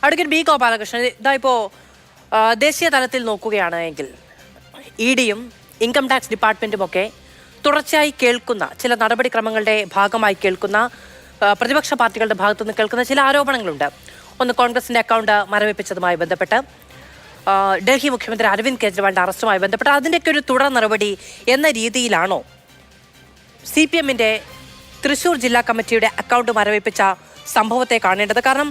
Advocate B Gopalakrishnan, ഇതാ ഇപ്പോൾ ദേശീയ തലത്തിൽ നോക്കുകയാണെങ്കിൽ ഇഡിയും ഇൻകം ടാക്സ് ഡിപ്പാർട്ട്മെന്റും ഒക്കെ തുടർച്ചയായി കേൾക്കുന്ന ചില നടപടിക്രമങ്ങളുടെ ഭാഗമായി കേൾക്കുന്ന പ്രതിപക്ഷ പാർട്ടികളുടെ ഭാഗത്തുനിന്ന് കേൾക്കുന്ന ചില ആരോപണങ്ങളുണ്ട്. ഒന്ന്, കോൺഗ്രസിന്റെ അക്കൗണ്ട് മരവിപ്പിച്ചതുമായി ബന്ധപ്പെട്ട്, ഡൽഹി മുഖ്യമന്ത്രി അരവിന്ദ് കെജ്രിവാളിന്റെ അറസ്റ്റുമായി ബന്ധപ്പെട്ട് അതിൻ്റെയൊക്കെ ഒരു തുടർ നടപടി എന്ന രീതിയിലാണോ CPM-ന്റെ തൃശൂർ ജില്ലാ കമ്മിറ്റിയുടെ അക്കൗണ്ട് മരവിപ്പിച്ച സംഭവത്തെ കാണേണ്ടത്? കാരണം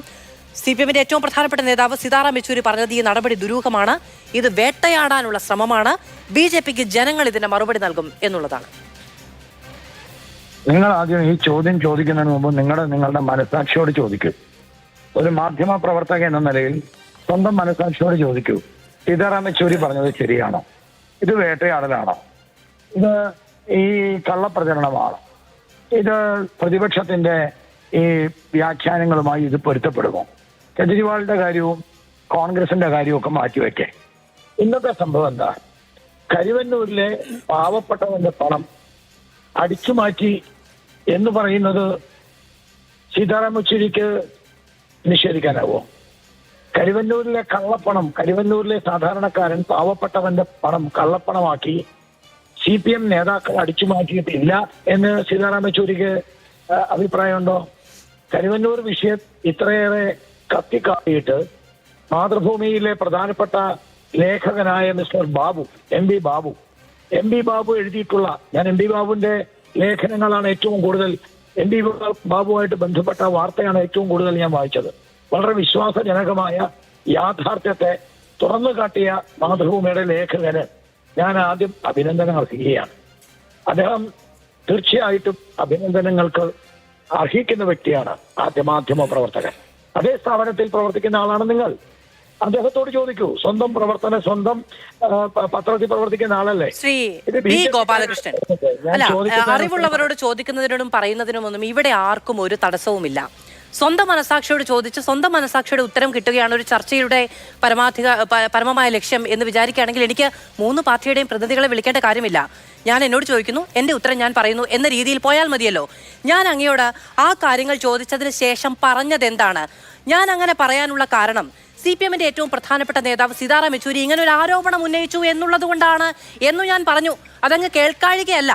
CPM-ന്റെ ഏറ്റവും പ്രധാനപ്പെട്ട നേതാവ് സീതാറാം യെച്ചൂരി പറഞ്ഞത് ഈ നടപടി ദുരൂഹമാണ്, ഇത് വേട്ടയാടാനുള്ള ശ്രമമാണ്, BJPക്ക് ജനങ്ങൾ ഇതിന്റെ മറുപടി നൽകും എന്നുള്ളതാണ്. നിങ്ങൾ ആദ്യം ഈ ചോദ്യം ചോദിക്കുന്നതിന് മുമ്പ് നിങ്ങളുടെ മനസാക്ഷിയോട് ചോദിക്കൂ. ഒരു മാധ്യമ പ്രവർത്തകൻ എന്ന നിലയിൽ സ്വന്തം മനസാക്ഷിയോട് ചോദിക്കൂ, സീതാറാം യെച്ചൂരി പറഞ്ഞത് ശരിയാണോ? ഇത് വേട്ടയാടലാണോ? ഇത് ഈ കള്ളപ്രചരണമാണോ? ഇത് പ്രതിപക്ഷത്തിന്റെ ഈ വ്യാഖ്യാനങ്ങളുമായി ഇത് പൊരുത്തപ്പെടുമോ? കെജ്രിവാളിന്റെ കാര്യവും കോൺഗ്രസിന്റെ കാര്യവും ഒക്കെ മാറ്റിവെക്കേ. ഇന്നത്തെ സംഭവം എന്താ? കരുവന്നൂരിലെ പാവപ്പെട്ടവന്റെ പണം അടിച്ചുമാറ്റി എന്ന് പറയുന്നത് സീതാറാം യെച്ചൂരിക്ക് നിഷേധിക്കാനാവോ? കരുവന്നൂരിലെ കള്ളപ്പണം, കരുവന്നൂരിലെ സാധാരണക്കാരൻ പാവപ്പെട്ടവന്റെ പണം കള്ളപ്പണമാക്കി CPM നേതാക്കൾ അടിച്ചുമാറ്റിയിട്ടില്ല എന്ന് സീതാറാം യെച്ചൂരിക്ക് അഭിപ്രായമുണ്ടോ? കരുവന്നൂർ വിഷയം ഇത്രയേറെ കത്തിക്കാട്ടിയിട്ട് മാതൃഭൂമിയിലെ പ്രധാനപ്പെട്ട ലേഖകനായ mister Babu, M B Babu എഴുതിയിട്ടുള്ള, ഞാൻ എം ബി ബാബുവിന്റെ ലേഖനങ്ങളാണ് ഏറ്റവും കൂടുതൽ, എം ബി ബാബുവായിട്ട് ബന്ധപ്പെട്ട വാർത്തയാണ് ഏറ്റവും കൂടുതൽ ഞാൻ വായിച്ചത്. വളരെ വിശ്വാസജനകമായ യാഥാർത്ഥ്യത്തെ തുറന്നു കാട്ടിയ മാതൃഭൂമിയുടെ ലേഖകന് ഞാൻ ആദ്യം അഭിനന്ദനം അർഹിക്കുകയാണ്. അദ്ദേഹം തീർച്ചയായിട്ടും അഭിനന്ദനങ്ങൾക്ക് അർഹിക്കുന്ന വ്യക്തിയാണ്, മാധ്യമ പ്രവർത്തകൻ. അതേ സ്ഥാപനത്തിൽ പ്രവർത്തിക്കുന്ന ആളാണ് നിങ്ങൾ. അദ്ദേഹത്തോട് ചോദിക്കൂ, സ്വന്തം സ്വന്തം പത്രത്തിൽ പ്രവർത്തിക്കുന്ന ആളല്ലേ ശ്രീ ബി ഗോപാലകൃഷ്ണൻ. അല്ല, അറിവുള്ളവരോട് ചോദിക്കുന്നതിനോടും പറയുന്നതിനുമൊന്നും ഇവിടെ ആർക്കും ഒരു തടസ്സവുമില്ല. സ്വന്തം മനസാക്ഷിയോട് ചോദിച്ച് സ്വന്തം മനസാക്ഷിയുടെ ഉത്തരം കിട്ടുകയാണ് ഒരു ചർച്ചയുടെ പരമമായ ലക്ഷ്യം എന്ന് വിചാരിക്കുകയാണെങ്കിൽ എനിക്ക് 3 പാർട്ടിയുടെയും പ്രതിനിധികളെ വിളിക്കേണ്ട കാര്യമില്ല. ഞാൻ എന്നോട് ചോദിക്കുന്നു, എൻ്റെ ഉത്തരം ഞാൻ പറയുന്നു എന്ന രീതിയിൽ പോയാൽ മതിയല്ലോ. ഞാൻ അങ്ങയോട് ആ കാര്യങ്ങൾ ചോദിച്ചതിന് ശേഷം പറഞ്ഞത് എന്താണ്? ഞാൻ അങ്ങനെ പറയാനുള്ള കാരണം CPM-ന്റെ ഏറ്റവും പ്രധാനപ്പെട്ട നേതാവ് സീതാറാം യെച്ചൂരി ഇങ്ങനെ ഒരു ആരോപണം ഉന്നയിച്ചു എന്നുള്ളത് കൊണ്ടാണ് എന്നു ഞാൻ പറഞ്ഞു. അതങ്ങ് കേൾക്കാഴികയല്ല.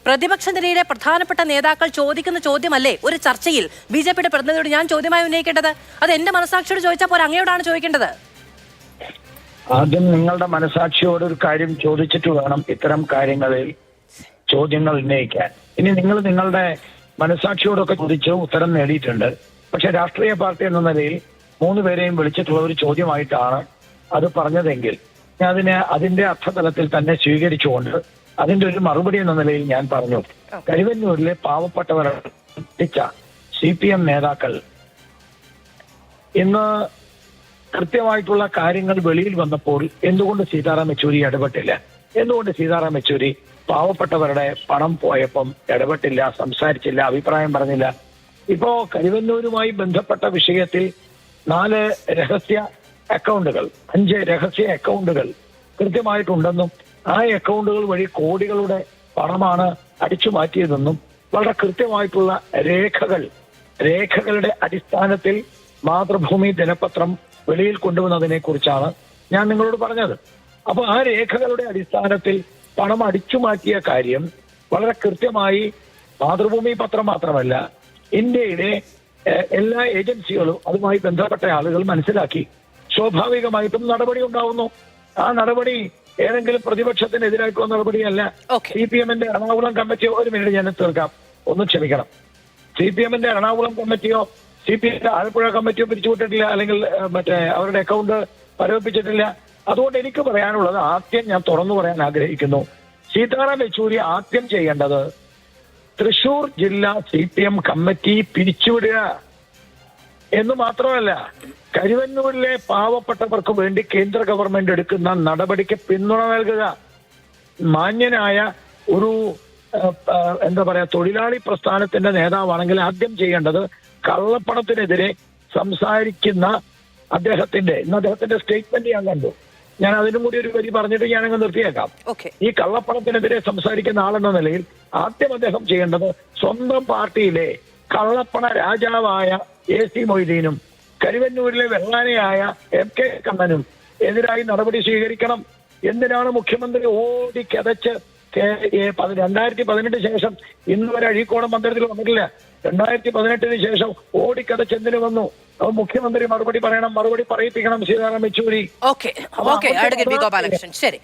പ്രതിപക്ഷ നിരയിലെ പ്രധാനപ്പെട്ട നേതാക്കൾ ചോദിക്കുന്ന ചോദ്യമല്ലേ ഒരു ചർച്ചയിൽ BJPയുടെ പ്രതിനിധിയോട് ഞാൻ ചോദ്യമായി ഉന്നയിക്കേണ്ടത്? അത് എന്റെ മനസാക്ഷിയോട് ചോദിച്ചാൽ പോലെ അങ്ങയോടാണ് ചോദിക്കേണ്ടത്. ആദ്യം നിങ്ങളുടെ മനസാക്ഷിയോട് ഒരു കാര്യം ചോദിച്ചിട്ട് വേണം ഇത്തരം കാര്യങ്ങളിൽ ചോദ്യങ്ങൾ ഉന്നയിക്കാൻ. ഇനി നിങ്ങൾ നിങ്ങളുടെ മനസാക്ഷിയോടൊക്കെ ചോദിച്ച് ഉത്തരം നേടിയിട്ടുണ്ട്. പക്ഷെ രാഷ്ട്രീയ പാർട്ടി എന്ന നിലയിൽ 3 പേരെയും വിളിച്ചിട്ടുള്ള ഒരു ചോദ്യമായിട്ടാണ് അത് പറഞ്ഞതെങ്കിൽ ഞാൻ അതിന്റെ അർത്ഥതലത്തിൽ തന്നെ സ്വീകരിച്ചുകൊണ്ട് അതിന്റെ ഒരു മറുപടി എന്ന നിലയിൽ ഞാൻ പറഞ്ഞു, കരുവന്നൂരിലെ പാവപ്പെട്ടവരെ എത്തിച്ച CPM നേതാക്കൾ ഇന്ന് കൃത്യമായിട്ടുള്ള കാര്യങ്ങൾ വെളിയിൽ വന്നപ്പോൾ എന്തുകൊണ്ട് സീതാറാം യെച്ചൂരി ഇടപെട്ടില്ല? എന്തുകൊണ്ട് സീതാറാം യെച്ചൂരി പാവപ്പെട്ടവരുടെ പണം പോയപ്പം ഇടപെട്ടില്ല, സംസാരിച്ചില്ല, അഭിപ്രായം പറഞ്ഞില്ല? ഇപ്പോ കരുവന്നൂരുമായി ബന്ധപ്പെട്ട വിഷയത്തിൽ 4 രഹസ്യ അക്കൗണ്ടുകൾ, 5 രഹസ്യ അക്കൗണ്ടുകൾ കൃത്യമായിട്ടുണ്ടെന്നും ആ അക്കൗണ്ടുകൾ വഴി കോടികളുടെ പണമാണ് അടിച്ചു മാറ്റിയതെന്നും വളരെ കൃത്യമായിട്ടുള്ള രേഖകളുടെ അടിസ്ഥാനത്തിൽ മാതൃഭൂമി ദിനപത്രം വെളിയിൽ കൊണ്ടുവന്നതിനെ കുറിച്ചാണ് ഞാൻ നിങ്ങളോട് പറഞ്ഞത്. അപ്പൊ ആ രേഖകളുടെ അടിസ്ഥാനത്തിൽ പണം അടിച്ചു മാറ്റിയ കാര്യം വളരെ കൃത്യമായി മാതൃഭൂമി പത്രം മാത്രമല്ല ഇന്ത്യയിലെ എല്ലാ ഏജൻസികളും അതുമായി ബന്ധപ്പെട്ട ആളുകൾ മനസ്സിലാക്കി. സ്വാഭാവികമായിട്ടും നടപടി ഉണ്ടാവുന്നു. ആ നടപടി ഏതെങ്കിലും പ്രതിപക്ഷത്തിനെതിരായിട്ടുള്ള നടപടിയല്ല. CPM-ന്റെ എറണാകുളം കമ്മിറ്റിയോ, ഒരു മിനിറ്റ് ഞാൻ തീർക്കാം, ഒന്ന് ക്ഷമിക്കണം, CPM-ന്റെ എറണാകുളം കമ്മിറ്റിയോ CPM-ന്റെ ആലപ്പുഴ കമ്മിറ്റിയോ പിരിച്ചുവിട്ടിട്ടില്ല, അല്ലെങ്കിൽ അവരുടെ അക്കൗണ്ട് മരവിപ്പിച്ചിട്ടില്ല. അതുകൊണ്ട് എനിക്ക് പറയാനുള്ളത്, ആദ്യം ഞാൻ തുറന്നു പറയാൻ ആഗ്രഹിക്കുന്നു, സീതാറാം യെച്ചൂരി ആദ്യം ചെയ്യേണ്ടത് തൃശൂർ ജില്ലാ CPM കമ്മിറ്റി പിരിച്ചുവിടുക എന്ന് മാത്രമല്ല, കരുവന്നൂരിലെ പാവപ്പെട്ടവർക്ക് വേണ്ടി കേന്ദ്ര ഗവൺമെന്റ് എടുക്കുന്ന നടപടിക്ക് പിന്തുണ നൽകുക. മാന്യനായ ഒരു തൊഴിലാളി പ്രസ്ഥാനത്തിന്റെ നേതാവാണെങ്കിൽ ആദ്യം ചെയ്യേണ്ടത് കള്ളപ്പണത്തിനെതിരെ സംസാരിക്കുന്ന അദ്ദേഹത്തിന്റെ സ്റ്റേറ്റ്മെന്റ് ഞാൻ കണ്ടു. ഞാൻ അതിനും കൂടി ഒരു വരി പറഞ്ഞിട്ട് ഞാനങ്ങ് നിർത്തിയേക്കാം. ഈ കള്ളപ്പണത്തിനെതിരെ സംസാരിക്കുന്ന ആളെന്ന നിലയിൽ ആദ്യം അദ്ദേഹം ചെയ്യേണ്ടത് സ്വന്തം പാർട്ടിയിലെ കള്ളപ്പണ രാജാവായ AC മൊയ്തീനും കരുവന്നൂരിലെ വെള്ളാനയായ MK കണ്ണനും എതിരായി നടപടി സ്വീകരിക്കണം. എന്തിനാണ് മുഖ്യമന്ത്രി ഓടി കതച്ച് 2018 ശേഷം ഇന്ന് വരെ അഴീക്കോട് മന്ദിരത്തിൽ വന്നിട്ടില്ല. 2018 ശേഷം ഓടിക്കതച്ച് എന്തിനു വന്നു? മുഖ്യമന്ത്രി മറുപടി പറയണം, മറുപടി പറയിപ്പിക്കണം Sitaram Yechury. Okay, advocate V. Gopalakrishnan. ശരി.